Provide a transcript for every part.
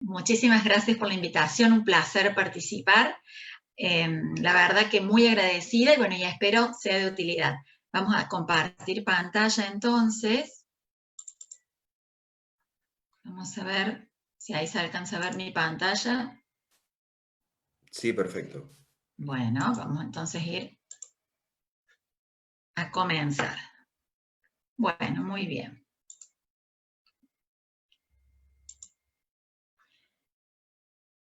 muchísimas gracias por la invitación, un placer participar. La verdad que muy agradecida y bueno, ya espero sea de utilidad. Vamos a compartir pantalla entonces. Vamos a ver si ahí se alcanza a ver mi pantalla. Sí, perfecto. Bueno, vamos entonces a ir a comenzar. Bueno, muy bien.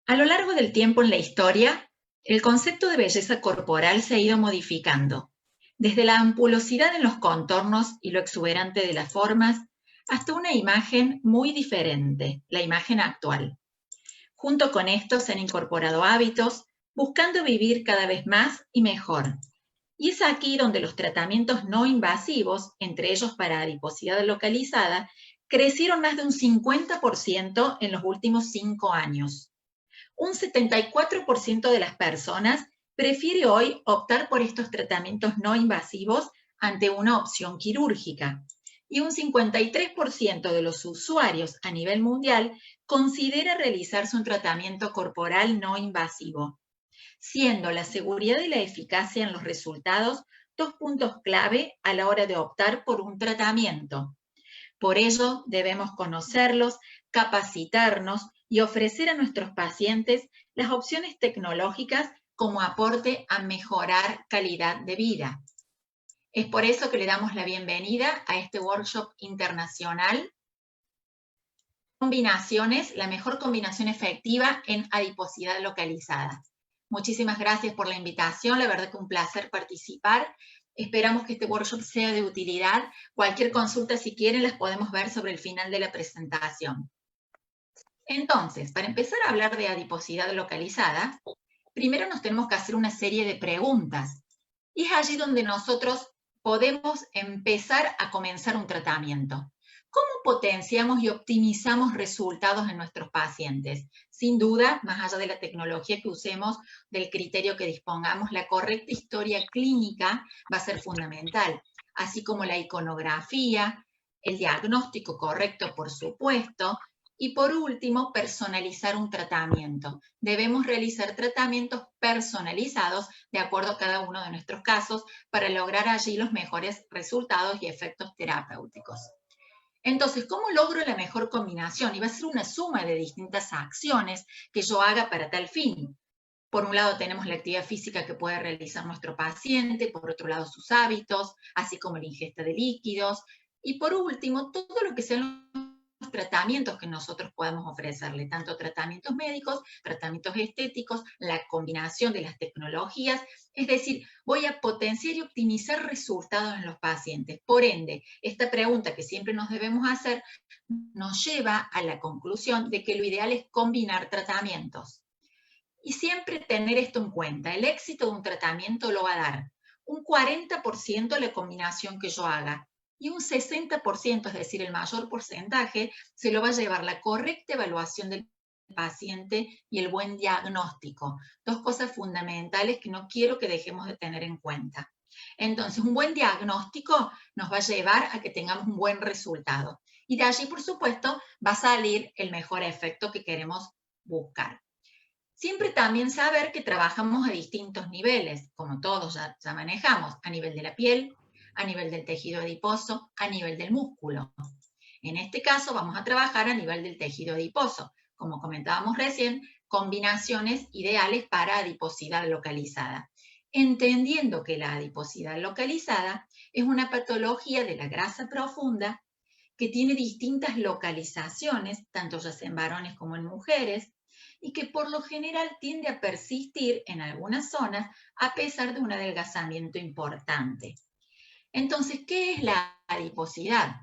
A lo largo del tiempo en la historia, el concepto de belleza corporal se ha ido modificando, desde la ampulosidad en los contornos y lo exuberante de las formas, hasta una imagen muy diferente, la imagen actual. Junto con esto se han incorporado hábitos, buscando vivir cada vez más y mejor. Y es aquí donde los tratamientos no invasivos, entre ellos para adiposidad localizada, crecieron más de un 50% en los últimos 5 años. Un 74% de las personas prefiere hoy optar por estos tratamientos no invasivos ante una opción quirúrgica. Y un 53% de los usuarios a nivel mundial considera realizarse un tratamiento corporal no invasivo, siendo la seguridad y la eficacia en los resultados 2 puntos clave a la hora de optar por un tratamiento. Por ello, debemos conocerlos, capacitarnos y ofrecer a nuestros pacientes las opciones tecnológicas como aporte a mejorar calidad de vida. Es por eso que le damos la bienvenida a este workshop internacional. Combinaciones, la mejor combinación efectiva en adiposidad localizada. Muchísimas gracias por la invitación, la verdad que un placer participar. Esperamos que este workshop sea de utilidad. Cualquier consulta, si quieren, las podemos ver sobre el final de la presentación. Entonces, para empezar a hablar de adiposidad localizada, primero nos tenemos que hacer una serie de preguntas. Y es allí donde nosotros podemos empezar a comenzar un tratamiento. ¿Cómo potenciamos y optimizamos resultados en nuestros pacientes? Sin duda, más allá de la tecnología que usemos, del criterio que dispongamos, la correcta historia clínica va a ser fundamental, así como la iconografía, el diagnóstico correcto, por supuesto, y por último, personalizar un tratamiento. Debemos realizar tratamientos personalizados de acuerdo a cada uno de nuestros casos para lograr allí los mejores resultados y efectos terapéuticos. Entonces, ¿cómo logro la mejor combinación? Y va a ser una suma de distintas acciones que yo haga para tal fin. Por un lado tenemos la actividad física que puede realizar nuestro paciente, por otro lado sus hábitos, así como la ingesta de líquidos, y por último, todo lo que sean los tratamientos que nosotros podemos ofrecerle, tanto tratamientos médicos, tratamientos estéticos, la combinación de las tecnologías, es decir, voy a potenciar y optimizar resultados en los pacientes. Por ende, esta pregunta que siempre nos debemos hacer nos lleva a la conclusión de que lo ideal es combinar tratamientos. Y siempre tener esto en cuenta, el éxito de un tratamiento lo va a dar un 40% la combinación que yo haga, y un 60%, es decir, el mayor porcentaje, se lo va a llevar la correcta evaluación del paciente y el buen diagnóstico. Dos cosas fundamentales que no quiero que dejemos de tener en cuenta. Entonces, un buen diagnóstico nos va a llevar a que tengamos un buen resultado. Y de allí, por supuesto, va a salir el mejor efecto que queremos buscar. Siempre también saber que trabajamos a distintos niveles, como todos ya manejamos, a nivel de la piel, a nivel del tejido adiposo, a nivel del músculo. En este caso vamos a trabajar a nivel del tejido adiposo. Como comentábamos recién, combinaciones ideales para adiposidad localizada. Entendiendo que la adiposidad localizada es una patología de la grasa profunda que tiene distintas localizaciones, tanto ya sea en varones como en mujeres, y que por lo general tiende a persistir en algunas zonas a pesar de un adelgazamiento importante. Entonces, ¿qué es la adiposidad?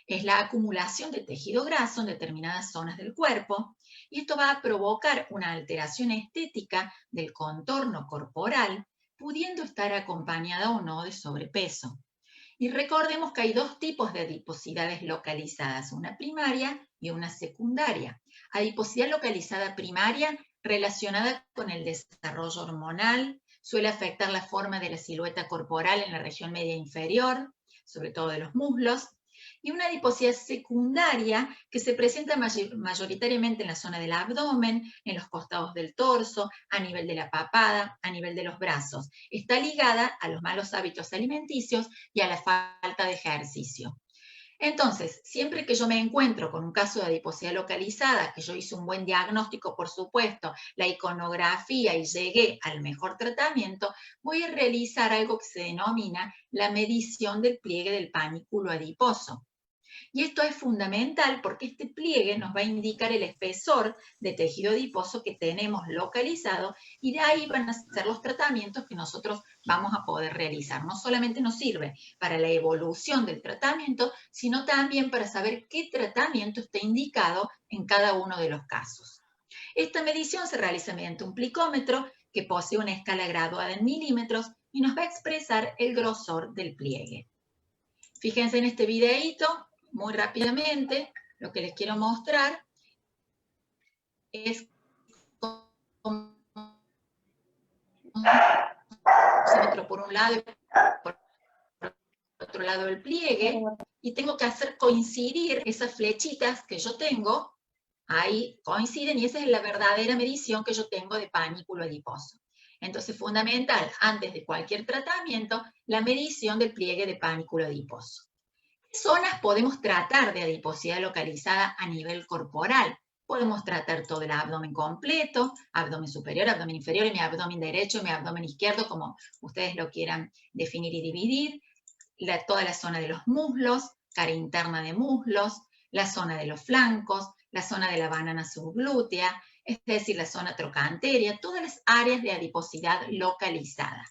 Es la acumulación de tejido graso en determinadas zonas del cuerpo, y esto va a provocar una alteración estética del contorno corporal, pudiendo estar acompañada o no de sobrepeso. Y recordemos que hay dos tipos de adiposidades localizadas, una primaria y una secundaria. Adiposidad localizada primaria relacionada con el desarrollo hormonal, suele afectar la forma de la silueta corporal en la región media inferior, sobre todo de los muslos, y una adiposidad secundaria que se presenta mayoritariamente en la zona del abdomen, en los costados del torso, a nivel de la papada, a nivel de los brazos. Está ligada a los malos hábitos alimenticios y a la falta de ejercicio. Entonces, siempre que yo me encuentro con un caso de adiposidad localizada, que yo hice un buen diagnóstico, por supuesto, la iconografía y llegué al mejor tratamiento, voy a realizar algo que se denomina la medición del pliegue del panículo adiposo. Y esto es fundamental porque este pliegue nos va a indicar el espesor de tejido adiposo que tenemos localizado y de ahí van a ser los tratamientos que nosotros vamos a poder realizar. No solamente nos sirve para la evolución del tratamiento, sino también para saber qué tratamiento está indicado en cada uno de los casos. Esta medición se realiza mediante un plicómetro que posee una escala graduada en milímetros y nos va a expresar el grosor del pliegue. Fíjense en este videíto, muy rápidamente, lo que les quiero mostrar es cómo se metró por un lado y por otro lado el pliegue, y tengo que hacer coincidir esas flechitas que yo tengo, ahí coinciden, y esa es la verdadera medición que yo tengo de panículo adiposo. Entonces, fundamental, antes de cualquier tratamiento, la medición del pliegue de panículo adiposo. ¿Qué zonas podemos tratar de adiposidad localizada a nivel corporal? Podemos tratar todo el abdomen completo, abdomen superior, abdomen inferior, y mi abdomen derecho, mi abdomen izquierdo, como ustedes lo quieran definir y dividir, toda la zona de los muslos, cara interna de muslos, la zona de los flancos, la zona de la banana subglútea, es decir, la zona trocanteria, todas las áreas de adiposidad localizada.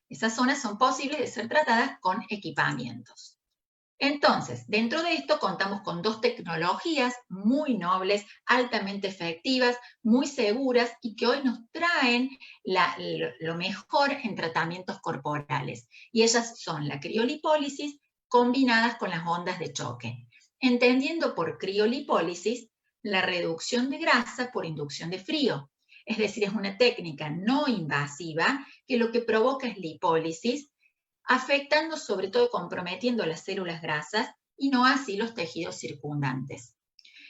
Esas zonas son posibles de ser tratadas con equipamientos. Entonces, dentro de esto contamos con dos tecnologías muy nobles, altamente efectivas, muy seguras y que hoy nos traen lo mejor en tratamientos corporales. Y ellas son la criolipólisis combinadas con las ondas de choque. Entendiendo por criolipólisis la reducción de grasa por inducción de frío. Es decir, es una técnica no invasiva que lo que provoca es lipólisis, afectando sobre todo comprometiendo las células grasas y no así los tejidos circundantes.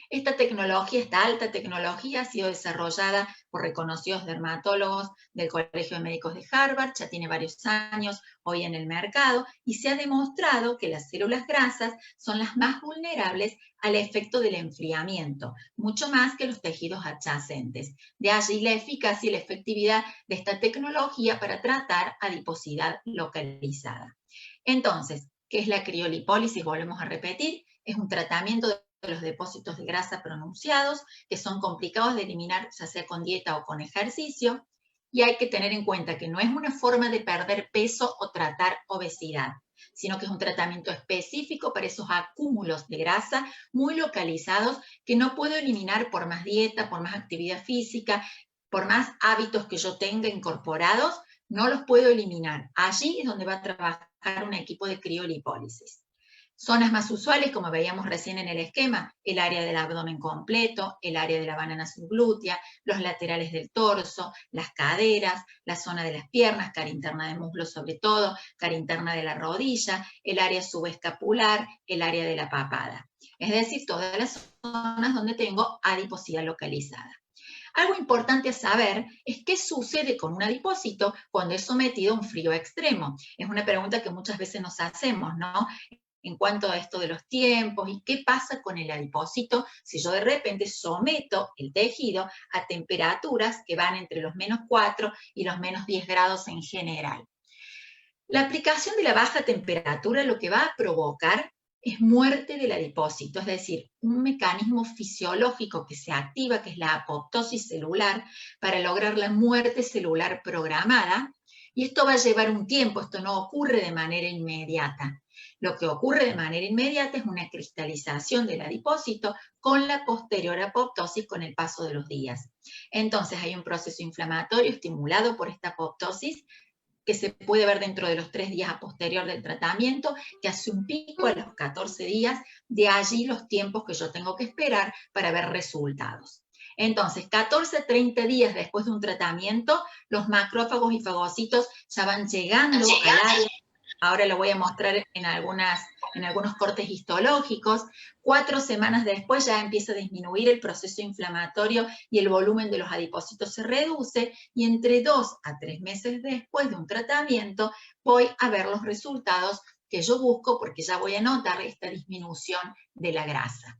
Esta tecnología, esta alta tecnología, ha sido desarrollada por reconocidos dermatólogos del Colegio de Médicos de Harvard, ya tiene varios años hoy en el mercado, y se ha demostrado que las células grasas son las más vulnerables al efecto del enfriamiento, mucho más que los tejidos adyacentes. De allí la eficacia y la efectividad de esta tecnología para tratar adiposidad localizada. Entonces, ¿qué es la criolipólisis? Volvemos a repetir, es un tratamiento de los depósitos de grasa pronunciados, que son complicados de eliminar, ya sea con dieta o con ejercicio, y hay que tener en cuenta que no es una forma de perder peso o tratar obesidad, sino que es un tratamiento específico para esos acúmulos de grasa muy localizados que no puedo eliminar por más dieta, por más actividad física, por más hábitos que yo tenga incorporados, no los puedo eliminar. Allí es donde va a trabajar un equipo de criolipólisis. Zonas más usuales, como veíamos recién en el esquema, el área del abdomen completo, el área de la banana subglútea, los laterales del torso, las caderas, la zona de las piernas, cara interna de muslo sobre todo, cara interna de la rodilla, el área subescapular, el área de la papada. Es decir, todas las zonas donde tengo adiposidad localizada. Algo importante a saber es qué sucede con un adipócito cuando es sometido a un frío extremo. Es una pregunta que muchas veces nos hacemos, ¿no? En cuanto a esto de los tiempos y qué pasa con el adipócito si yo de repente someto el tejido a temperaturas que van entre los -4 y los -10 grados en general. La aplicación de la baja temperatura lo que va a provocar es muerte del adipócito, es decir, un mecanismo fisiológico que se activa, que es la apoptosis celular, para lograr la muerte celular programada, y esto va a llevar un tiempo, esto no ocurre de manera inmediata. Lo que ocurre de manera inmediata es una cristalización del adipócito con la posterior apoptosis con el paso de los días. Entonces hay un proceso inflamatorio estimulado por esta apoptosis que se puede ver dentro de los 3 días a posterior del tratamiento, que hace un pico a los 14 días, de allí los tiempos que yo tengo que esperar para ver resultados. Entonces, 14 a 30 días después de un tratamiento, los macrófagos y fagocitos ya van llegando al área ahora lo voy a mostrar en algunos cortes histológicos. 4 semanas después ya empieza a disminuir el proceso inflamatorio y el volumen de los adipocitos se reduce, y entre 2 a 3 meses después de un tratamiento voy a ver los resultados que yo busco, porque ya voy a notar esta disminución de la grasa.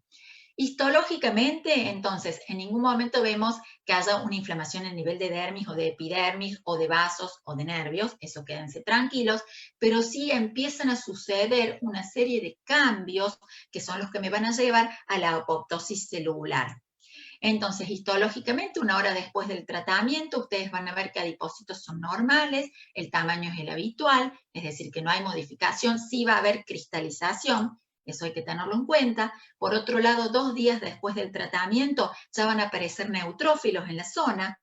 Histológicamente, entonces, en ningún momento vemos que haya una inflamación en nivel de dermis o de epidermis o de vasos o de nervios, eso quédense tranquilos, pero sí empiezan a suceder una serie de cambios que son los que me van a llevar a la apoptosis celular. Entonces, histológicamente, 1 hora después del tratamiento, ustedes van a ver que adipocitos son normales, el tamaño es el habitual, es decir, que no hay modificación, sí va a haber cristalización, eso hay que tenerlo en cuenta. Por otro lado, 2 días después del tratamiento ya van a aparecer neutrófilos en la zona,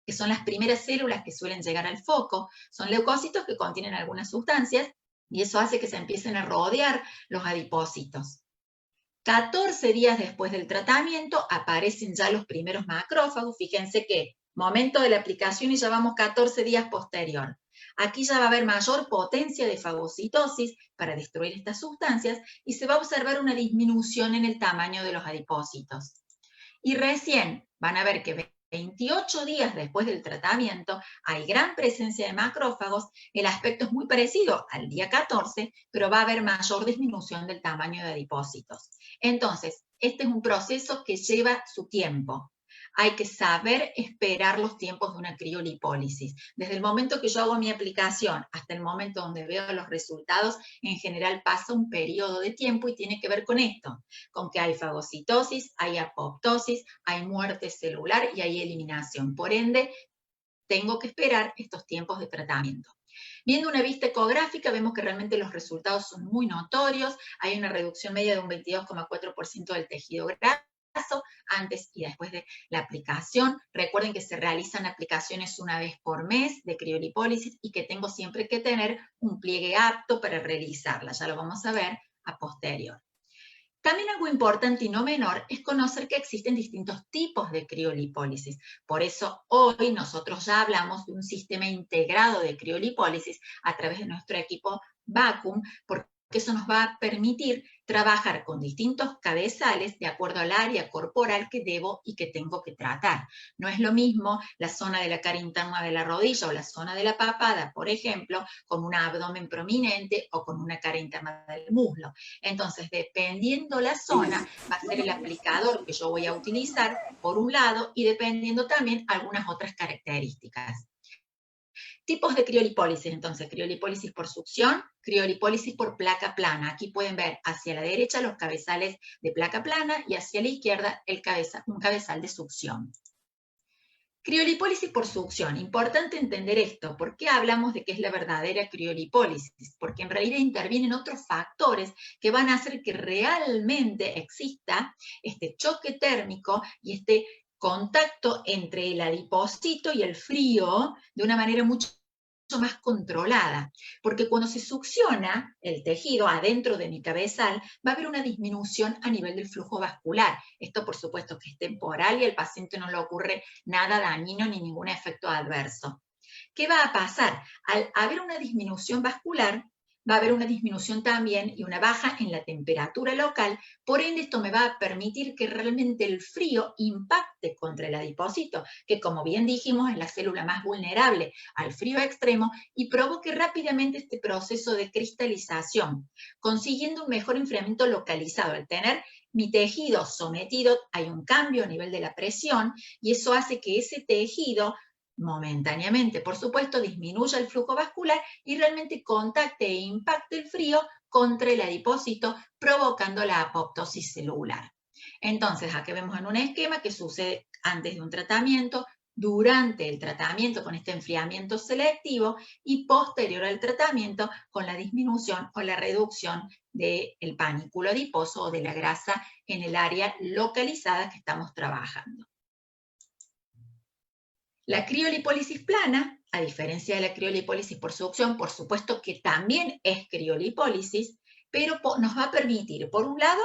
que son las primeras células que suelen llegar al foco. Son leucocitos que contienen algunas sustancias y eso hace que se empiecen a rodear los adipocitos. 14 días después del tratamiento aparecen ya los primeros macrófagos. Fíjense que momento de la aplicación y ya vamos 14 días posterior. Aquí ya va a haber mayor potencia de fagocitosis para destruir estas sustancias y se va a observar una disminución en el tamaño de los adipocitos. Y recién van a ver que 28 días después del tratamiento hay gran presencia de macrófagos, el aspecto es muy parecido al día 14, pero va a haber mayor disminución del tamaño de adipocitos. Entonces, este es un proceso que lleva su tiempo. Hay que saber esperar los tiempos de una criolipólisis. Desde el momento que yo hago mi aplicación hasta el momento donde veo los resultados, en general pasa un periodo de tiempo y tiene que ver con esto, con que hay fagocitosis, hay apoptosis, hay muerte celular y hay eliminación. Por ende, tengo que esperar estos tiempos de tratamiento. Viendo una vista ecográfica, vemos que realmente los resultados son muy notorios. Hay una reducción media de un 22,4% del tejido graso antes y después de la aplicación. Recuerden que se realizan aplicaciones 1 vez por mes de criolipólisis y que tengo siempre que tener un pliegue apto para realizarla. Ya lo vamos a ver a posterior. También algo importante y no menor es conocer que existen distintos tipos de criolipólisis. Por eso hoy nosotros ya hablamos de un sistema integrado de criolipólisis a través de nuestro equipo Vacuum, porque eso nos va a permitir trabajar con distintos cabezales de acuerdo al área corporal que debo y que tengo que tratar. No es lo mismo la zona de la cara interna de la rodilla o la zona de la papada, por ejemplo, con un abdomen prominente o con una cara interna del muslo. Entonces, dependiendo la zona, va a ser el aplicador que yo voy a utilizar, por un lado, y dependiendo también algunas otras características. Tipos de criolipólisis, entonces, criolipólisis por succión, criolipólisis por placa plana. Aquí pueden ver hacia la derecha los cabezales de placa plana y hacia la izquierda un cabezal de succión. Criolipólisis por succión. Importante entender esto. ¿Por qué hablamos de que es la verdadera criolipólisis? Porque en realidad intervienen otros factores que van a hacer que realmente exista este choque térmico y este contacto entre el adipocito y el frío de una manera mucho más controlada, porque cuando se succiona el tejido adentro de mi cabezal, va a haber una disminución a nivel del flujo vascular. Esto, por supuesto, que es temporal y al paciente no le ocurre nada dañino ni ningún efecto adverso. ¿Qué va a pasar? Al haber una disminución vascular, va a haber una disminución también y una baja en la temperatura local, por ende esto me va a permitir que realmente el frío impacte contra el adipocito, que como bien dijimos es la célula más vulnerable al frío extremo, y provoque rápidamente este proceso de cristalización, consiguiendo un mejor enfriamiento localizado. Al tener mi tejido sometido, hay un cambio a nivel de la presión, y eso hace que ese tejido momentáneamente, por supuesto, disminuya el flujo vascular y realmente contacte e impacte el frío contra el adipocito, provocando la apoptosis celular. Entonces, aquí vemos en un esquema que sucede antes de un tratamiento, durante el tratamiento con este enfriamiento selectivo y posterior al tratamiento con la disminución o la reducción del panículo adiposo o de la grasa en el área localizada que estamos trabajando. La criolipólisis plana, a diferencia de la criolipólisis por succión, por supuesto que también es criolipólisis, pero nos va a permitir, por un lado,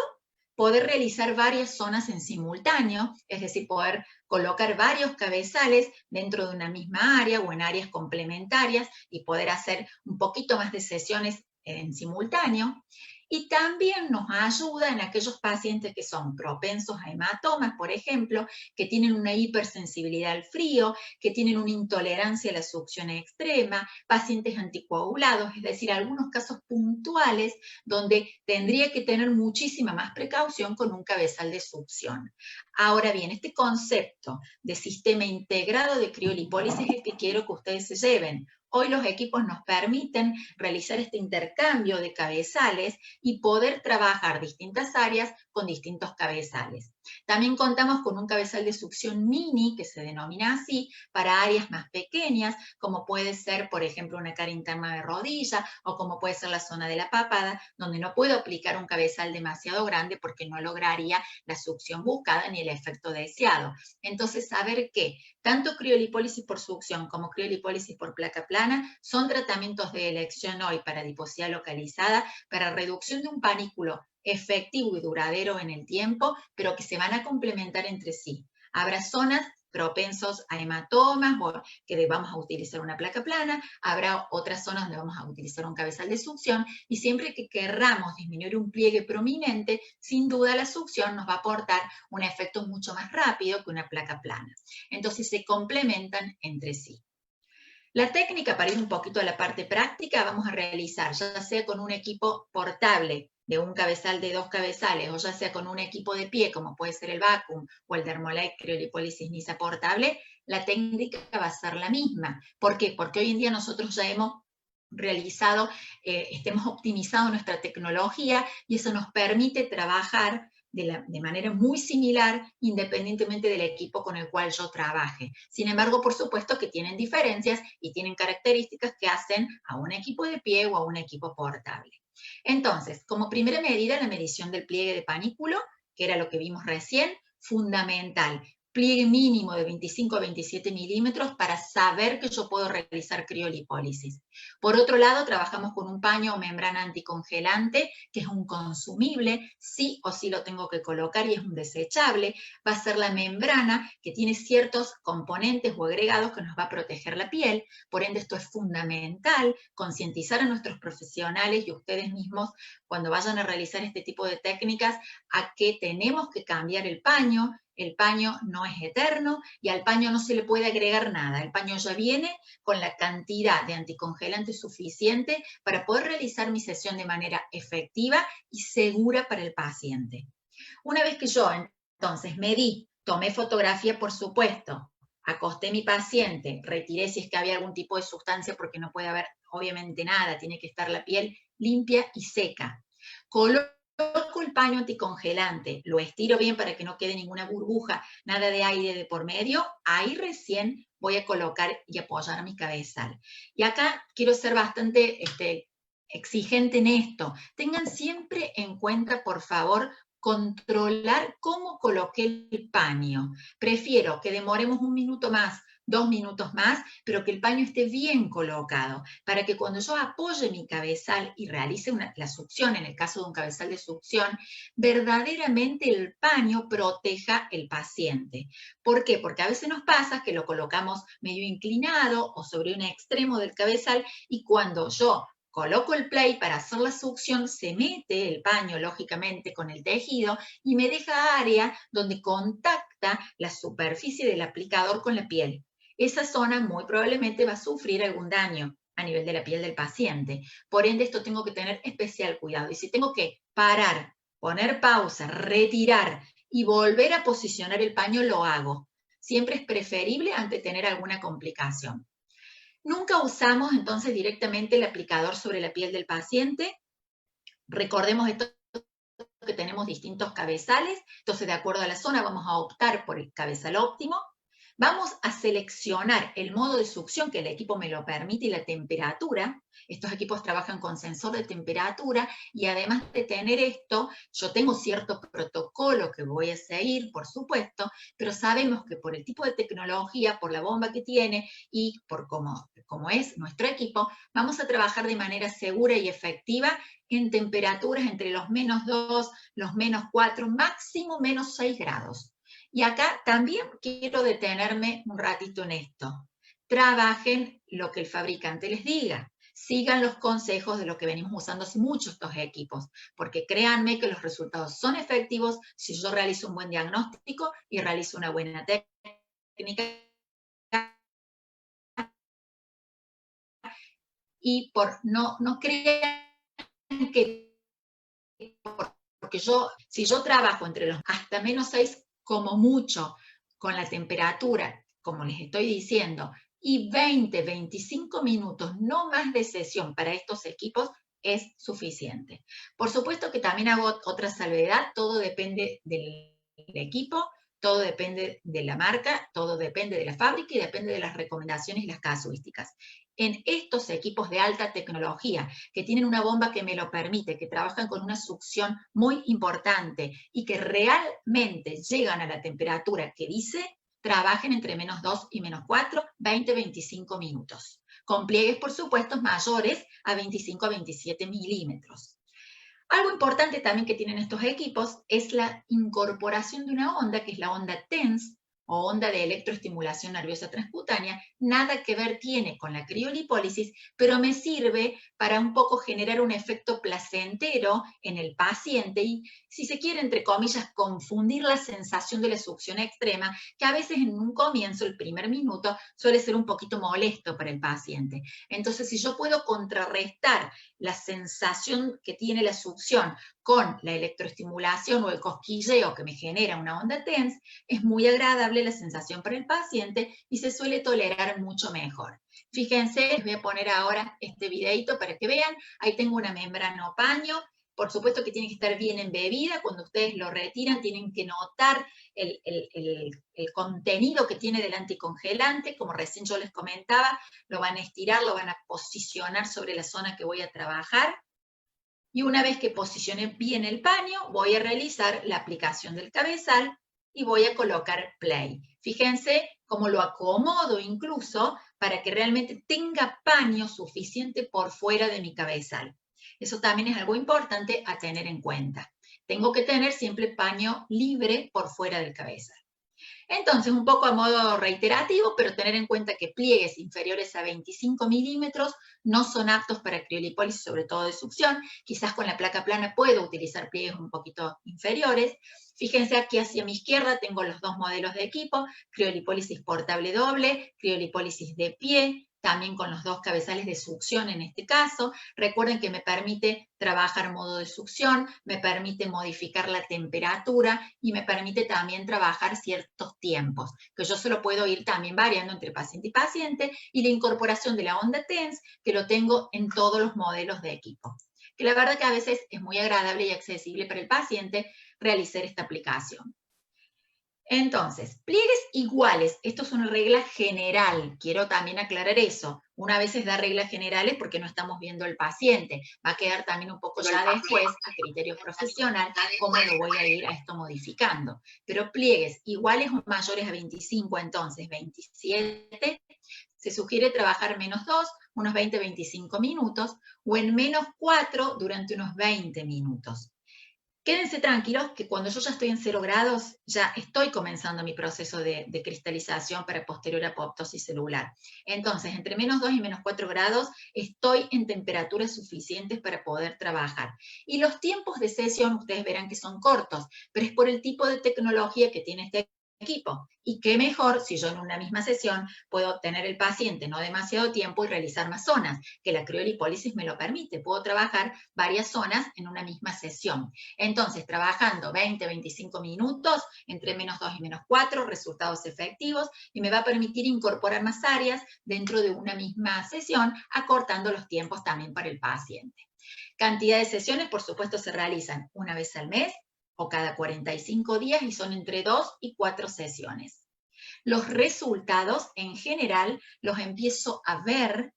poder realizar varias zonas en simultáneo, es decir, poder colocar varios cabezales dentro de una misma área o en áreas complementarias y poder hacer un poquito más de sesiones en simultáneo. Y también nos ayuda en aquellos pacientes que son propensos a hematomas, por ejemplo, que tienen una hipersensibilidad al frío, que tienen una intolerancia a la succión extrema, pacientes anticoagulados, es decir, algunos casos puntuales donde tendría que tener muchísima más precaución con un cabezal de succión. Ahora bien, este concepto de sistema integrado de criolipólisis es el que quiero que ustedes se lleven. Hoy los equipos nos permiten realizar este intercambio de cabezales y poder trabajar distintas áreas con distintos cabezales. También contamos con un cabezal de succión mini, que se denomina así, para áreas más pequeñas, como puede ser, por ejemplo, una cara interna de rodilla, o como puede ser la zona de la papada, donde no puedo aplicar un cabezal demasiado grande porque no lograría la succión buscada ni el efecto deseado. Entonces, saber que tanto criolipólisis por succión como criolipólisis por placa plana son tratamientos de elección hoy para adiposidad localizada, para reducción de un panículo efectivo y duradero en el tiempo, pero que se van a complementar entre sí. Habrá zonas propensos a hematomas, o que vamos a utilizar una placa plana, habrá otras zonas donde vamos a utilizar un cabezal de succión, y siempre que querramos disminuir un pliegue prominente, sin duda la succión nos va a aportar un efecto mucho más rápido que una placa plana. Entonces se complementan entre sí. La técnica, para ir un poquito a la parte práctica, vamos a realizar, ya sea con un equipo portable de un cabezal de 2 cabezales, o ya sea con un equipo de pie, como puede ser el Vacuum o el Dermolite Criolipólisis NISA portable, la técnica va a ser la misma. ¿Por qué? Porque hoy en día nosotros ya hemos realizado, hemos optimizado nuestra tecnología y eso nos permite trabajar de manera muy similar, independientemente del equipo con el cual yo trabaje. Sin embargo, por supuesto que tienen diferencias y tienen características que hacen a un equipo de pie o a un equipo portable. Entonces, como primera medida, la medición del pliegue de panículo, que era lo que vimos recién, fundamental. Pliegue mínimo de 25 a 27 milímetros para saber que yo puedo realizar criolipólisis. Por otro lado, trabajamos con un paño o membrana anticongelante, que es un consumible, sí o sí lo tengo que colocar y es un desechable. Va a ser la membrana que tiene ciertos componentes o agregados que nos va a proteger la piel. Por ende, esto es fundamental, concientizar a nuestros profesionales y ustedes mismos cuando vayan a realizar este tipo de técnicas a que tenemos que cambiar el paño. El paño no es eterno y al paño no se le puede agregar nada. El paño ya viene con la cantidad de anticongelante suficiente para poder realizar mi sesión de manera efectiva y segura para el paciente. Una vez que yo entonces medí, tomé fotografía por supuesto, acosté a mi paciente, retiré si es que había algún tipo de sustancia porque no puede haber obviamente nada, tiene que estar la piel limpia y seca. Coloco el paño anticongelante, lo estiro bien para que no quede ninguna burbuja, nada de aire de por medio, ahí recién voy a colocar y apoyar a mi cabezal. Y acá quiero ser bastante exigente en esto. Tengan siempre en cuenta, por favor, controlar cómo coloqué el paño. Prefiero que demoremos 1 minuto más, 2 minutos más, pero que el paño esté bien colocado, para que cuando yo apoye mi cabezal y realice la succión, en el caso de un cabezal de succión, verdaderamente el paño proteja el paciente. ¿Por qué? Porque a veces nos pasa que lo colocamos medio inclinado o sobre un extremo del cabezal y cuando yo coloco el play para hacer la succión, se mete el paño, lógicamente, con el tejido y me deja área donde contacta la superficie del aplicador con la piel. Esa zona muy probablemente va a sufrir algún daño a nivel de la piel del paciente. Por ende, esto tengo que tener especial cuidado. Y si tengo que parar, poner pausa, retirar y volver a posicionar el paño, lo hago. Siempre es preferible antes de tener alguna complicación. Nunca usamos entonces directamente el aplicador sobre la piel del paciente. Recordemos esto, que tenemos distintos cabezales, entonces de acuerdo a la zona vamos a optar por el cabezal óptimo. Vamos a seleccionar el modo de succión que el equipo me lo permite y la temperatura. Estos equipos trabajan con sensor de temperatura y además de tener esto, yo tengo cierto protocolo que voy a seguir, por supuesto, pero sabemos que por el tipo de tecnología, por la bomba que tiene y por cómo es nuestro equipo, vamos a trabajar de manera segura y efectiva en temperaturas entre los -2, los -4, máximo -6 grados. Y acá también quiero detenerme un ratito en esto. Trabajen lo que el fabricante les diga. Sigan los consejos de lo que venimos usando hace mucho estos equipos, porque créanme que los resultados son efectivos si yo realizo un buen diagnóstico y realizo una buena técnica. Y no crean que porque si yo trabajo entre los hasta -6 como mucho con la temperatura, como les estoy diciendo, y 20, 25 minutos, no más de sesión para estos equipos, es suficiente. Por supuesto que también hago otra salvedad, todo depende del equipo, todo depende de la marca, todo depende de la fábrica y depende de las recomendaciones y las casuísticas. En estos equipos de alta tecnología, que tienen una bomba que me lo permite, que trabajan con una succión muy importante y que realmente llegan a la temperatura que dice, trabajen entre -2 y -4, 20, 25 minutos. Con pliegues, por supuesto, mayores a 25 a 27 milímetros. Algo importante también que tienen estos equipos es la incorporación de una onda, que es la onda TENS, o onda de electroestimulación nerviosa transcutánea, nada que ver tiene con la criolipólisis, pero me sirve para un poco generar un efecto placentero en el paciente y, si se quiere, entre comillas, confundir la sensación de la succión extrema, que a veces en un comienzo, el primer minuto, suele ser un poquito molesto para el paciente. Entonces, si yo puedo contrarrestar la sensación que tiene la succión con la electroestimulación o el cosquilleo que me genera una onda TENS, es muy agradable la sensación para el paciente y se suele tolerar mucho mejor. Fíjense, les voy a poner ahora este videito para que vean. Ahí tengo una membrana o paño. Por supuesto que tiene que estar bien embebida. Cuando ustedes lo retiran, tienen que notar el contenido que tiene del anticongelante. Como recién yo les comentaba, lo van a estirar, lo van a posicionar sobre la zona que voy a trabajar. Y una vez que posicioné bien el paño, voy a realizar la aplicación del cabezal y voy a colocar play. Fíjense cómo lo acomodo incluso para que realmente tenga paño suficiente por fuera de mi cabezal. Eso también es algo importante a tener en cuenta. Tengo que tener siempre paño libre por fuera del cabezal. Entonces, un poco a modo reiterativo, pero tener en cuenta que pliegues inferiores a 25 milímetros no son aptos para criolipólisis, sobre todo de succión. Quizás con la placa plana puedo utilizar pliegues un poquito inferiores. Fíjense aquí hacia mi izquierda tengo los dos modelos de equipo, criolipólisis portable doble, criolipólisis de pie, también con los dos cabezales de succión en este caso. Recuerden que me permite trabajar modo de succión, me permite modificar la temperatura y me permite también trabajar ciertos tiempos, que yo solo puedo ir también variando entre paciente y paciente, y la incorporación de la onda TENS, que lo tengo en todos los modelos de equipo. Que la verdad que a veces es muy agradable y accesible para el paciente realizar esta aplicación. Entonces, pliegues iguales, esto es una regla general, quiero también aclarar eso. Una vez da reglas generales porque no estamos viendo al paciente, va a quedar también un poco ya después a criterio profesional cómo lo voy a ir a esto modificando. Pero pliegues iguales o mayores a 25, entonces 27, se sugiere trabajar -2, unos 20-25 minutos, o en -4 durante unos 20 minutos. Quédense tranquilos que cuando yo ya estoy en 0 grados, ya estoy comenzando mi proceso de cristalización para posterior apoptosis celular. Entonces, entre -2 y -4 grados, estoy en temperaturas suficientes para poder trabajar. Y los tiempos de sesión, ustedes verán que son cortos, pero es por el tipo de tecnología que tiene este equipo. Y qué mejor si yo en una misma sesión puedo tener el paciente no demasiado tiempo y realizar más zonas, que la criolipólisis me lo permite. Puedo trabajar varias zonas en una misma sesión. Entonces, trabajando 20-25 minutos, entre -2 y -4, resultados efectivos, y me va a permitir incorporar más áreas dentro de una misma sesión, acortando los tiempos también para el paciente. Cantidad de sesiones, por supuesto, se realizan una vez al mes, o cada 45 días, y son entre 2 y 4 sesiones. Los resultados, en general, los empiezo a ver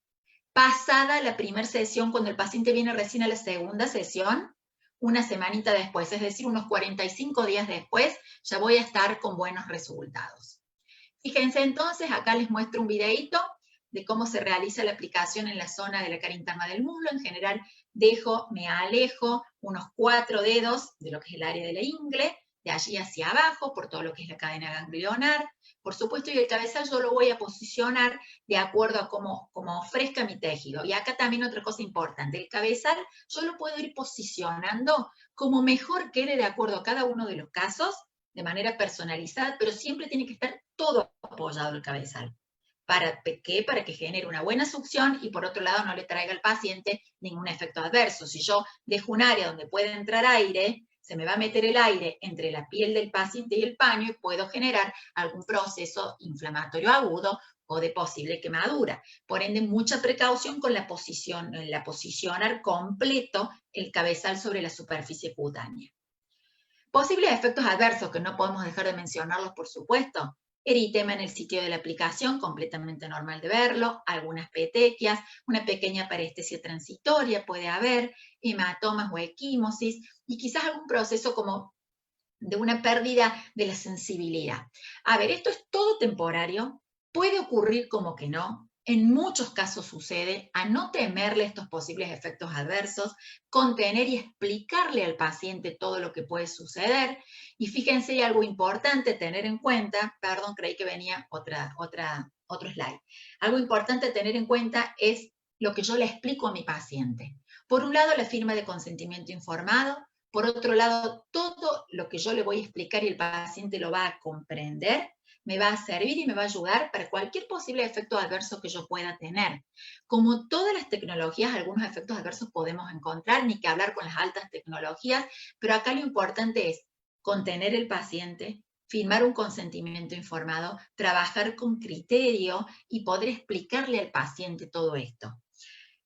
pasada la primera sesión, cuando el paciente viene recién a la segunda sesión, una semanita después, es decir, unos 45 días después, ya voy a estar con buenos resultados. Fíjense entonces, acá les muestro un videito de cómo se realiza la aplicación en la zona de la cara interna del muslo. En general, me alejo unos 4 dedos de lo que es el área de la ingle, de allí hacia abajo, por todo lo que es la cadena ganglionar. Por supuesto, y el cabezal yo lo voy a posicionar de acuerdo a cómo ofrezca mi tejido. Y acá también otra cosa importante, el cabezal yo lo puedo ir posicionando como mejor quede de acuerdo a cada uno de los casos, de manera personalizada, pero siempre tiene que estar todo apoyado el cabezal. ¿Para qué? Para que genere una buena succión y por otro lado no le traiga al paciente ningún efecto adverso. Si yo dejo un área donde puede entrar aire, se me va a meter el aire entre la piel del paciente y el paño y puedo generar algún proceso inflamatorio agudo o de posible quemadura. Por ende, mucha precaución con la posicionar completo el cabezal sobre la superficie cutánea. Posibles efectos adversos, que no podemos dejar de mencionarlos, por supuesto. Eritema en el sitio de la aplicación, completamente normal de verlo, algunas petequias, una pequeña parestesia transitoria puede haber, hematomas o equimosis, y quizás algún proceso como de una pérdida de la sensibilidad. A ver, esto es todo temporario, puede ocurrir como que no, en muchos casos sucede, a no temerle estos posibles efectos adversos, contener y explicarle al paciente todo lo que puede suceder. Y fíjense, hay algo importante tener en cuenta, perdón, creí que venía otro slide. Algo importante tener en cuenta es lo que yo le explico a mi paciente. Por un lado, la firma de consentimiento informado. Por otro lado, todo lo que yo le voy a explicar y el paciente lo va a comprender, me va a servir y me va a ayudar para cualquier posible efecto adverso que yo pueda tener. Como todas las tecnologías, algunos efectos adversos podemos encontrar, ni que hablar con las altas tecnologías, pero acá lo importante es contener el paciente, firmar un consentimiento informado, trabajar con criterio y poder explicarle al paciente todo esto.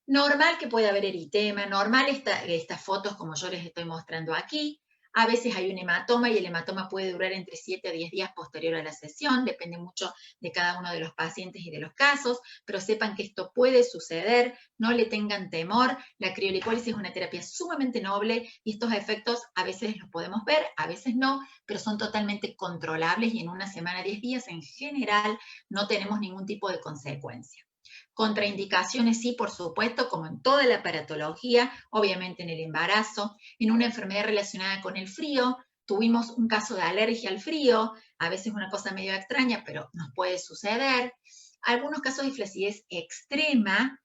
Normal que pueda haber eritema, normal estas fotos como yo les estoy mostrando aquí. A veces hay un hematoma y el hematoma puede durar entre 7 a 10 días posterior a la sesión, depende mucho de cada uno de los pacientes y de los casos, pero sepan que esto puede suceder, no le tengan temor, la criolipólisis es una terapia sumamente noble y estos efectos a veces los podemos ver, a veces no, pero son totalmente controlables y en una semana, 10 días en general no tenemos ningún tipo de consecuencia. Contraindicaciones sí, por supuesto, como en toda la aparatología, obviamente en el embarazo, en una enfermedad relacionada con el frío, tuvimos un caso de alergia al frío, a veces una cosa medio extraña, pero nos puede suceder. Algunos casos de flacidez extrema.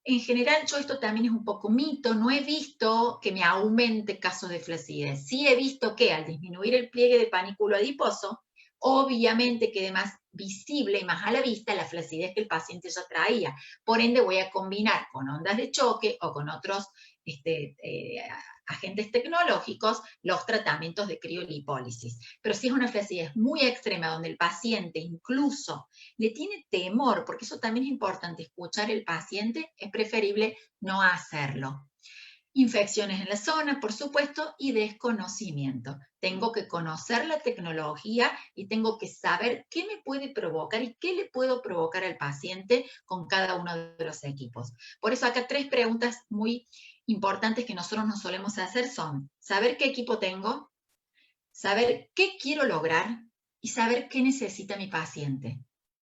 En general, yo esto también es un poco mito, no he visto que me aumente casos de flacidez. Sí he visto que al disminuir el pliegue de panículo adiposo, obviamente quede más visible y más a la vista la flacidez que el paciente ya traía. Por ende, voy a combinar con ondas de choque o con otros agentes tecnológicos los tratamientos de criolipólisis. Pero si es una flacidez muy extrema donde el paciente incluso le tiene temor, porque eso también es importante, escuchar al paciente, es preferible no hacerlo. Infecciones en la zona, por supuesto, y desconocimiento. Tengo que conocer la tecnología y tengo que saber qué me puede provocar y qué le puedo provocar al paciente con cada uno de los equipos. Por eso acá 3 preguntas muy importantes que nosotros nos solemos hacer son saber qué equipo tengo, saber qué quiero lograr y saber qué necesita mi paciente.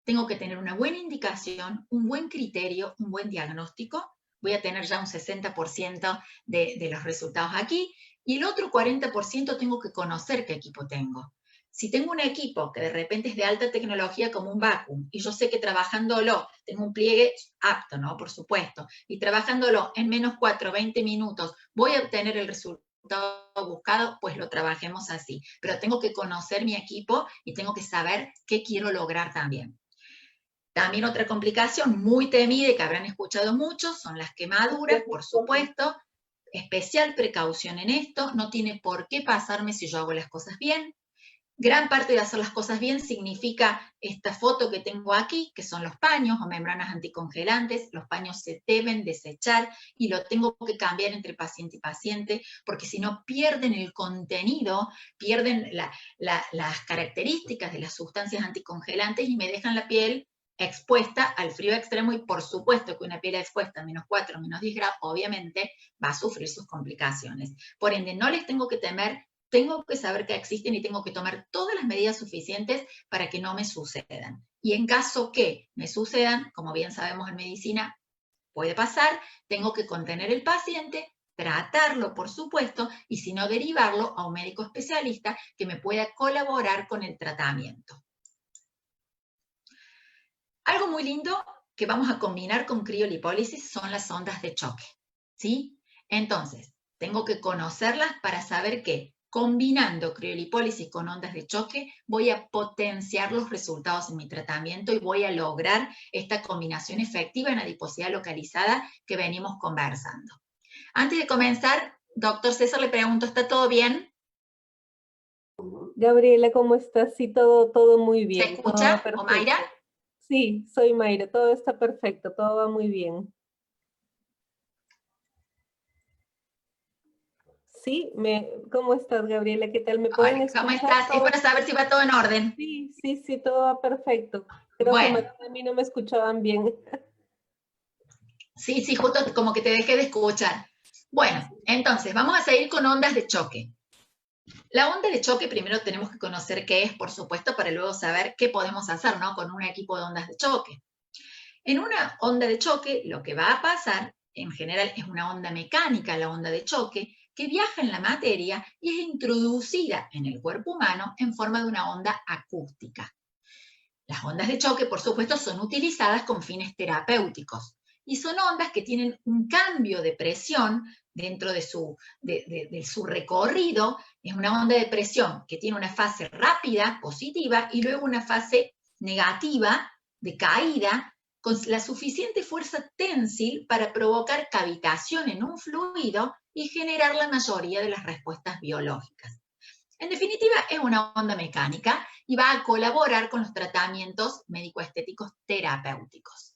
Tengo que tener una buena indicación, un buen criterio, un buen diagnóstico. Voy a tener ya un 60% de los resultados aquí, y el otro 40% tengo que conocer qué equipo tengo. Si tengo un equipo que de repente es de alta tecnología como un vacuum, y yo sé que trabajándolo, tengo un pliegue apto, ¿no? Por supuesto, y trabajándolo en menos 4, 20 minutos, voy a obtener el resultado buscado, pues lo trabajemos así. Pero tengo que conocer mi equipo y tengo que saber qué quiero lograr también. También otra complicación muy temida y que habrán escuchado muchos son las quemaduras, por supuesto. Especial precaución en esto, no tiene por qué pasarme si yo hago las cosas bien. Gran parte de hacer las cosas bien significa esta foto que tengo aquí, que son los paños o membranas anticongelantes. Los paños se deben desechar y lo tengo que cambiar entre paciente y paciente, porque si no pierden el contenido, pierden las características de las sustancias anticongelantes y me dejan la piel expuesta al frío extremo, y por supuesto que una piel expuesta a -4, -10 grados, obviamente va a sufrir sus complicaciones. Por ende, no les tengo que temer, tengo que saber que existen y tengo que tomar todas las medidas suficientes para que no me sucedan. Y en caso que me sucedan, como bien sabemos en medicina, puede pasar, tengo que contener el paciente, tratarlo, por supuesto, y si no, derivarlo a un médico especialista que me pueda colaborar con el tratamiento. Algo muy lindo que vamos a combinar con criolipólisis son las ondas de choque, ¿sí? Entonces, tengo que conocerlas para saber que combinando criolipólisis con ondas de choque voy a potenciar los resultados en mi tratamiento y voy a lograr esta combinación efectiva en adiposidad localizada que venimos conversando. Antes de comenzar, doctor César, le pregunto, ¿está todo bien? Gabriela, ¿cómo estás? Sí, todo muy bien. ¿Se escucha? ¿O Mayra? Sí, soy Mayra, todo está perfecto, todo va muy bien. Sí, ¿cómo estás, Gabriela? ¿Qué tal? ¿Me pueden escuchar? ¿Cómo estás? Es para saber si va todo en orden. Sí, todo va perfecto. Creo que a mí no me escuchaban bien. Sí, justo como que te dejé de escuchar. Bueno, entonces, vamos a seguir con ondas de choque. La onda de choque primero tenemos que conocer qué es, por supuesto, para luego saber qué podemos hacer, ¿no? Con un equipo de ondas de choque. En una onda de choque, lo que va a pasar, en general, es una onda mecánica, la onda de choque, que viaja en la materia y es introducida en el cuerpo humano en forma de una onda acústica. Las ondas de choque, por supuesto, son utilizadas con fines terapéuticos y son ondas que tienen un cambio de presión dentro de su recorrido. Es una onda de presión que tiene una fase rápida, positiva, y luego una fase negativa, de caída, con la suficiente fuerza ténsil para provocar cavitación en un fluido y generar la mayoría de las respuestas biológicas. En definitiva, es una onda mecánica y va a colaborar con los tratamientos médico-estéticos terapéuticos.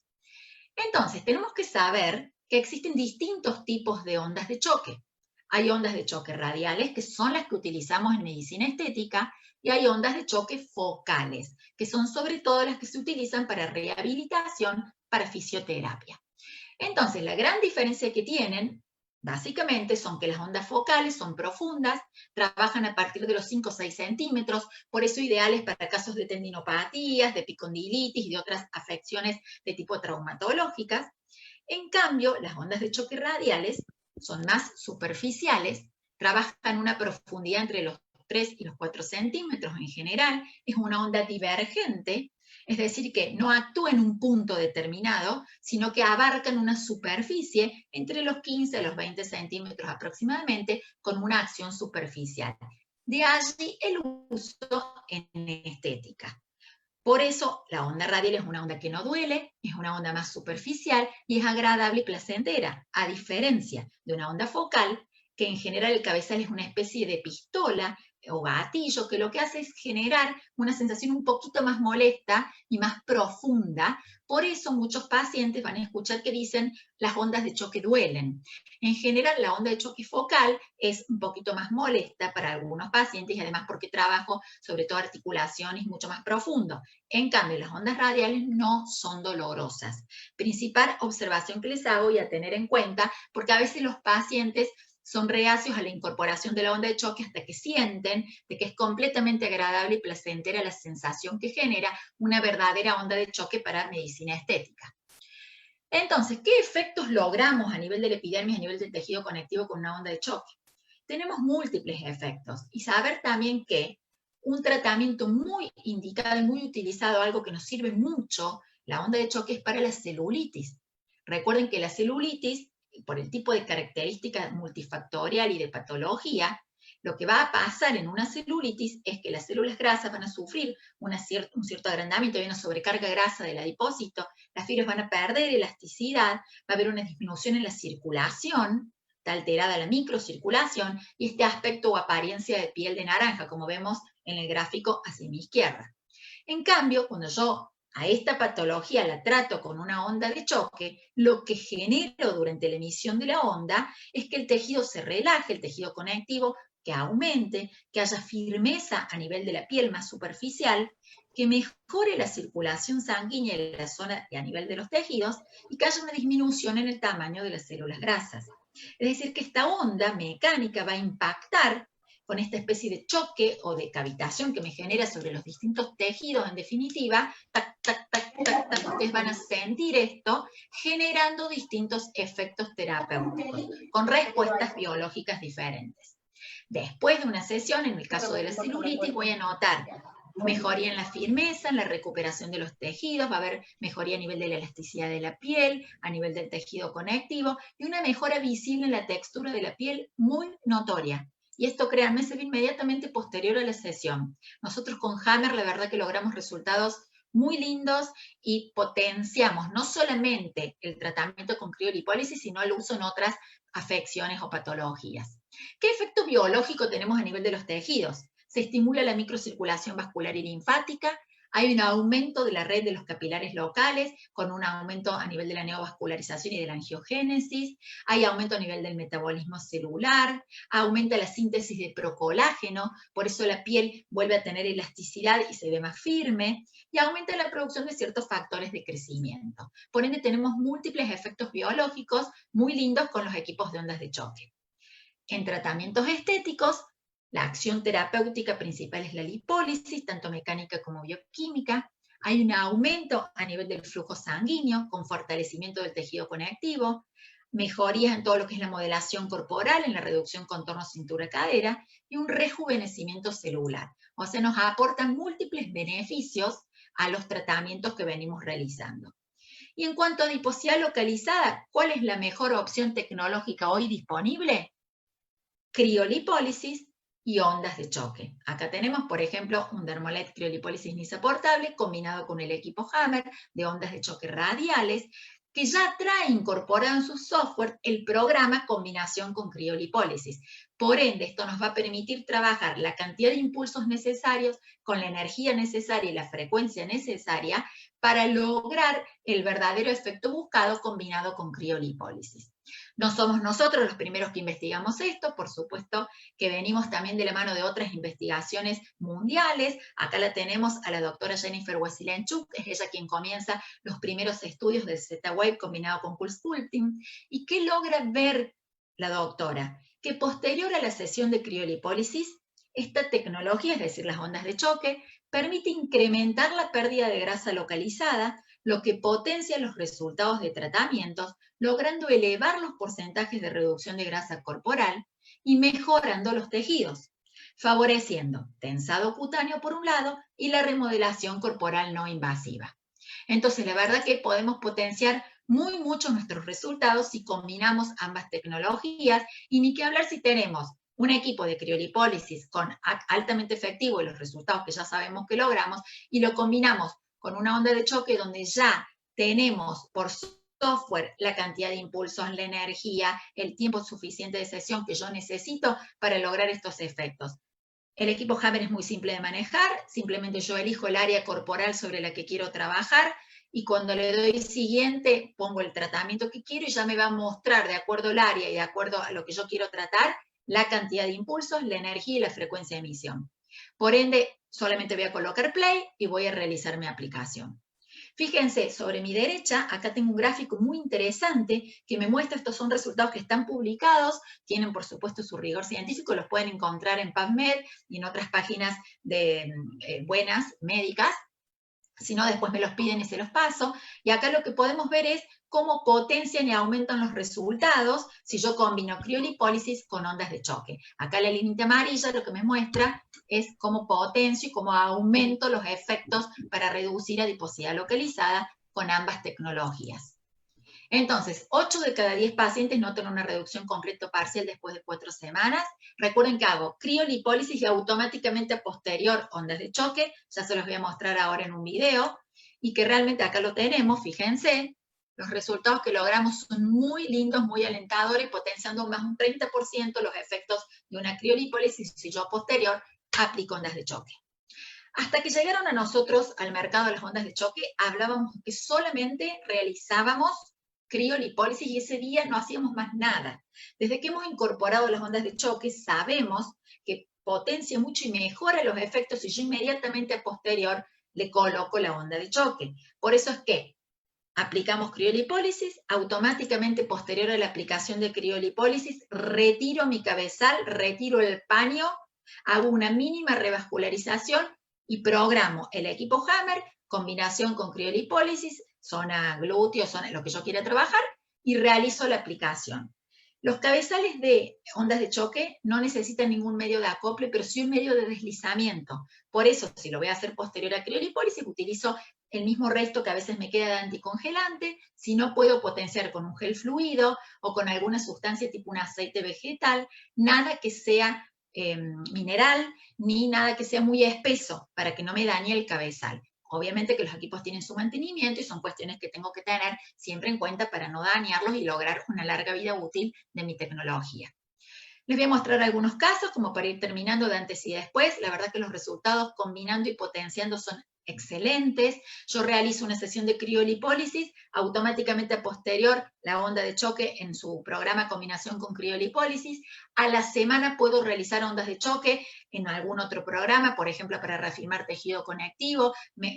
Entonces, tenemos que saber que existen distintos tipos de ondas de choque. Hay ondas de choque radiales, que son las que utilizamos en medicina estética, y hay ondas de choque focales, que son sobre todo las que se utilizan para rehabilitación, para fisioterapia. Entonces, la gran diferencia que tienen, básicamente, son que las ondas focales son profundas, trabajan a partir de los 5 o 6 centímetros, por eso ideales para casos de tendinopatías, de epicondilitis y de otras afecciones de tipo traumatológicas. En cambio, las ondas de choque radiales son más superficiales, trabajan una profundidad entre los 3 y los 4 centímetros en general, es una onda divergente, es decir, que no actúa en un punto determinado, sino que abarcan una superficie entre los 15 a los 20 centímetros aproximadamente, con una acción superficial. De allí el uso en estética. Por eso la onda radial es una onda que no duele, es una onda más superficial y es agradable y placentera, a diferencia de una onda focal, que en general el cabezal es una especie de pistola o gatillo, que lo que hace es generar una sensación un poquito más molesta y más profunda. Por eso muchos pacientes van a escuchar que dicen las ondas de choque duelen. En general la onda de choque focal es un poquito más molesta para algunos pacientes y además porque trabajo sobre todo articulaciones mucho más profundo. En cambio, las ondas radiales no son dolorosas. Principal observación que les hago y a tener en cuenta, porque a veces los pacientes son reacios a la incorporación de la onda de choque hasta que sienten de que es completamente agradable y placentera la sensación que genera una verdadera onda de choque para medicina estética. Entonces, ¿qué efectos logramos a nivel de la epidermis, a nivel del tejido conectivo con una onda de choque? Tenemos múltiples efectos y saber también que un tratamiento muy indicado y muy utilizado, algo que nos sirve mucho, la onda de choque, es para la celulitis. Recuerden que la celulitis, por el tipo de característica multifactorial y de patología, lo que va a pasar en una celulitis es que las células grasas van a sufrir un cierto agrandamiento y una sobrecarga grasa del adipócito, las fibras van a perder elasticidad, va a haber una disminución en la circulación, está alterada la microcirculación, y este aspecto o apariencia de piel de naranja, como vemos en el gráfico hacia mi izquierda. En cambio, cuando yo a esta patología la trato con una onda de choque, lo que genero durante la emisión de la onda es que el tejido se relaje, el tejido conectivo, que aumente, que haya firmeza a nivel de la piel más superficial, que mejore la circulación sanguínea en la zona y a nivel de los tejidos y que haya una disminución en el tamaño de las células grasas. Es decir, que esta onda mecánica va a impactar con esta especie de choque o de cavitación que me genera sobre los distintos tejidos, en definitiva, tac, tac, tac, tac, tac, ustedes van a sentir esto generando distintos efectos terapéuticos, con respuestas biológicas diferentes. Después de una sesión, en el caso de la celulitis, voy a notar mejoría en la firmeza, en la recuperación de los tejidos, va a haber mejoría a nivel de la elasticidad de la piel, a nivel del tejido conectivo, y una mejora visible en la textura de la piel muy notoria. Y esto, créanme, se ve inmediatamente posterior a la sesión. Nosotros con Hammer, la verdad que logramos resultados muy lindos y potenciamos no solamente el tratamiento con criolipólisis, sino el uso en otras afecciones o patologías. ¿Qué efecto biológico tenemos a nivel de los tejidos? Se estimula la microcirculación vascular y linfática, hay un aumento de la red de los capilares locales, con un aumento a nivel de la neovascularización y de la angiogénesis, hay aumento a nivel del metabolismo celular, aumenta la síntesis de procolágeno, por eso la piel vuelve a tener elasticidad y se ve más firme, y aumenta la producción de ciertos factores de crecimiento. Por ende, tenemos múltiples efectos biológicos muy lindos con los equipos de ondas de choque. En tratamientos estéticos, la acción terapéutica principal es la lipólisis, tanto mecánica como bioquímica. Hay un aumento a nivel del flujo sanguíneo, con fortalecimiento del tejido conectivo, mejorías en todo lo que es la modelación corporal, en la reducción contorno cintura-cadera, y un rejuvenecimiento celular. O sea, nos aportan múltiples beneficios a los tratamientos que venimos realizando. Y en cuanto a adiposidad localizada, ¿cuál es la mejor opción tecnológica hoy disponible? Criolipólisis y ondas de choque. Acá tenemos, por ejemplo, un Dermolet criolipólisis NISA portable combinado con el equipo Hammer de ondas de choque radiales, que ya trae incorporado en su software el programa combinación con criolipólisis. Por ende, esto nos va a permitir trabajar la cantidad de impulsos necesarios con la energía necesaria y la frecuencia necesaria para lograr el verdadero efecto buscado combinado con criolipólisis. No somos nosotros los primeros que investigamos esto, por supuesto que venimos también de la mano de otras investigaciones mundiales. Acá la tenemos a la doctora Jennifer Wasilenchuk, es ella quien comienza los primeros estudios de Z-Wave combinado con Cool Sculpting. ¿Y qué logra ver la doctora? Que posterior a la sesión de criolipólisis, esta tecnología, es decir, las ondas de choque, permite incrementar la pérdida de grasa localizada, lo que potencia los resultados de tratamientos, logrando elevar los porcentajes de reducción de grasa corporal y mejorando los tejidos, favoreciendo tensado cutáneo por un lado y la remodelación corporal no invasiva. Entonces, la verdad que podemos potenciar mucho nuestros resultados si combinamos ambas tecnologías, y ni que hablar si tenemos un equipo de criolipólisis altamente efectivo y los resultados que ya sabemos que logramos, y lo combinamos con una onda de choque donde ya tenemos por software la cantidad de impulsos, la energía, el tiempo suficiente de sesión que yo necesito para lograr estos efectos. El equipo Hammer es muy simple de manejar, simplemente yo elijo el área corporal sobre la que quiero trabajar, y cuando le doy siguiente pongo el tratamiento que quiero y ya me va a mostrar, de acuerdo al área y de acuerdo a lo que yo quiero tratar, la cantidad de impulsos, la energía y la frecuencia de emisión. Por ende, solamente voy a colocar play y voy a realizar mi aplicación. Fíjense, sobre mi derecha, acá tengo un gráfico muy interesante que me muestra, estos son resultados que están publicados, tienen por supuesto su rigor científico, los pueden encontrar en PubMed y en otras páginas buenas, médicas, si no después me los piden y se los paso, y acá lo que podemos ver es cómo potencian y aumentan los resultados si yo combino criolipólisis con ondas de choque. Acá la línea amarilla lo que me muestra es cómo potencio y cómo aumento los efectos para reducir adiposidad localizada con ambas tecnologías. Entonces, 8 de cada 10 pacientes notan una reducción concreta parcial después de 4 semanas. Recuerden que hago criolipólisis y automáticamente a posterior ondas de choque, ya se los voy a mostrar ahora en un video, y que realmente acá lo tenemos, fíjense, los resultados que logramos son muy lindos, muy alentadores, potenciando más un 30% los efectos de una criolipólisis si yo a posterior aplico ondas de choque. Hasta que llegaron a nosotros, al mercado de las ondas de choque, hablábamos que solamente realizábamos criolipólisis y ese día no hacíamos más nada. Desde que hemos incorporado las ondas de choque, sabemos que potencia mucho y mejora los efectos si yo inmediatamente a posterior le coloco la onda de choque. Por eso es que aplicamos criolipólisis, automáticamente posterior a la aplicación de criolipólisis, retiro mi cabezal, retiro el paño, hago una mínima revascularización y programo el equipo Hammer, combinación con criolipólisis, zona glúteo, zona lo que yo quiera trabajar, y realizo la aplicación. Los cabezales de ondas de choque no necesitan ningún medio de acople, pero sí un medio de deslizamiento. Por eso, si lo voy a hacer posterior a criolipólisis, utilizo el mismo resto que a veces me queda de anticongelante. Si no puedo potenciar con un gel fluido o con alguna sustancia tipo un aceite vegetal, nada que sea mineral, ni nada que sea muy espeso para que no me dañe el cabezal. Obviamente que los equipos tienen su mantenimiento y son cuestiones que tengo que tener siempre en cuenta para no dañarlos y lograr una larga vida útil de mi tecnología. Les voy a mostrar algunos casos como para ir terminando de antes y después. La verdad que los resultados combinando y potenciando son excelentes. Yo realizo una sesión de criolipólisis, automáticamente a posterior la onda de choque en su programa combinación con criolipólisis. A la semana puedo realizar ondas de choque en algún otro programa, por ejemplo, para reafirmar tejido conectivo,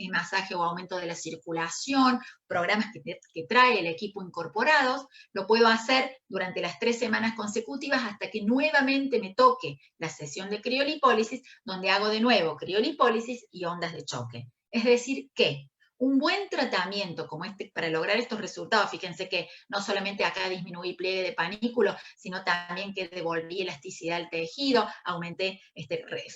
masaje o aumento de la circulación, programas que trae el equipo incorporados. Lo puedo hacer durante las 3 semanas consecutivas hasta que nuevamente me toque la sesión de criolipólisis, donde hago de nuevo criolipólisis y ondas de choque. Es decir, que un buen tratamiento como este para lograr estos resultados, fíjense que no solamente acá disminuí pliegue de panículo, sino también que devolví elasticidad al tejido, aumenté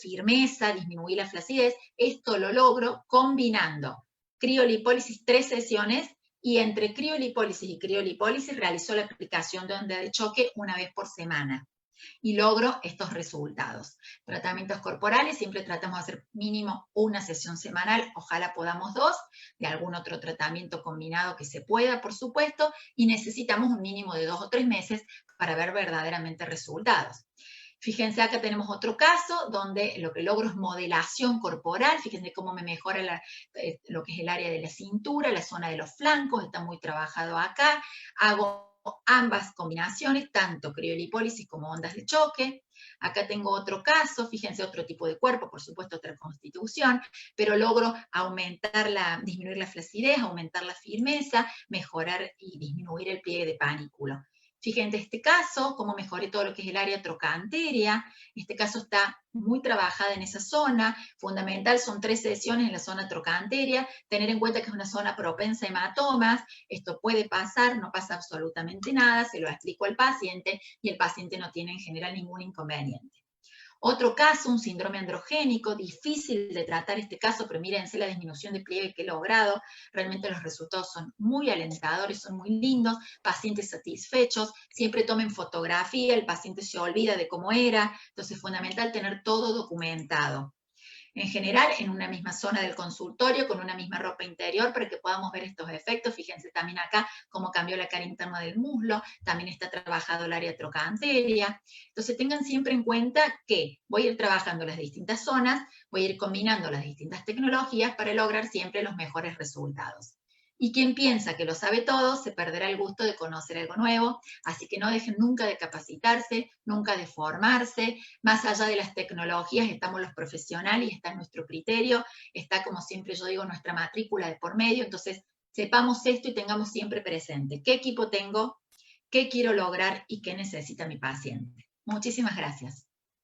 firmeza, disminuí la flacidez. Esto lo logro combinando criolipólisis 3 sesiones y entre criolipólisis y criolipólisis realizó la aplicación de onda de choque una vez por semana. Y logro estos resultados. Tratamientos corporales, siempre tratamos de hacer mínimo una sesión semanal, ojalá podamos 2, de algún otro tratamiento combinado que se pueda, por supuesto, y necesitamos un mínimo de 2 o 3 meses para ver verdaderamente resultados. Fíjense, acá tenemos otro caso donde lo que logro es modelación corporal. Fíjense cómo me mejora lo que es el área de la cintura, la zona de los flancos, está muy trabajado acá. Hago ambas combinaciones, tanto criolipólisis como ondas de choque. Acá tengo otro caso, fíjense, otro tipo de cuerpo, por supuesto otra constitución, pero logro disminuir la flacidez, aumentar la firmeza, mejorar y disminuir el pliegue de panículo. Fíjense este caso, cómo mejoré todo lo que es el área trocanteria. Este caso está muy trabajada en esa zona. Fundamental, son 3 sesiones en la zona trocanteria. Tener en cuenta que es una zona propensa a hematomas. Esto puede pasar, no pasa absolutamente nada. Se lo explico al paciente y el paciente no tiene en general ningún inconveniente. Otro caso, un síndrome androgénico, difícil de tratar este caso, pero mírense la disminución de pliegue que he logrado. Realmente los resultados son muy alentadores, son muy lindos, pacientes satisfechos, siempre tomen fotografía, el paciente se olvida de cómo era, entonces es fundamental tener todo documentado. En general, en una misma zona del consultorio, con una misma ropa interior, para que podamos ver estos efectos. Fíjense también acá cómo cambió la cara interna del muslo, también está trabajado el área trocanteria. Entonces tengan siempre en cuenta que voy a ir trabajando las distintas zonas, voy a ir combinando las distintas tecnologías para lograr siempre los mejores resultados. Y quien piensa que lo sabe todo, se perderá el gusto de conocer algo nuevo, así que no dejen nunca de capacitarse, nunca de formarse. Más allá de las tecnologías estamos los profesionales y está nuestro criterio, está, como siempre yo digo, nuestra matrícula de por medio. Entonces sepamos esto y tengamos siempre presente qué equipo tengo, qué quiero lograr y qué necesita mi paciente. Muchísimas gracias.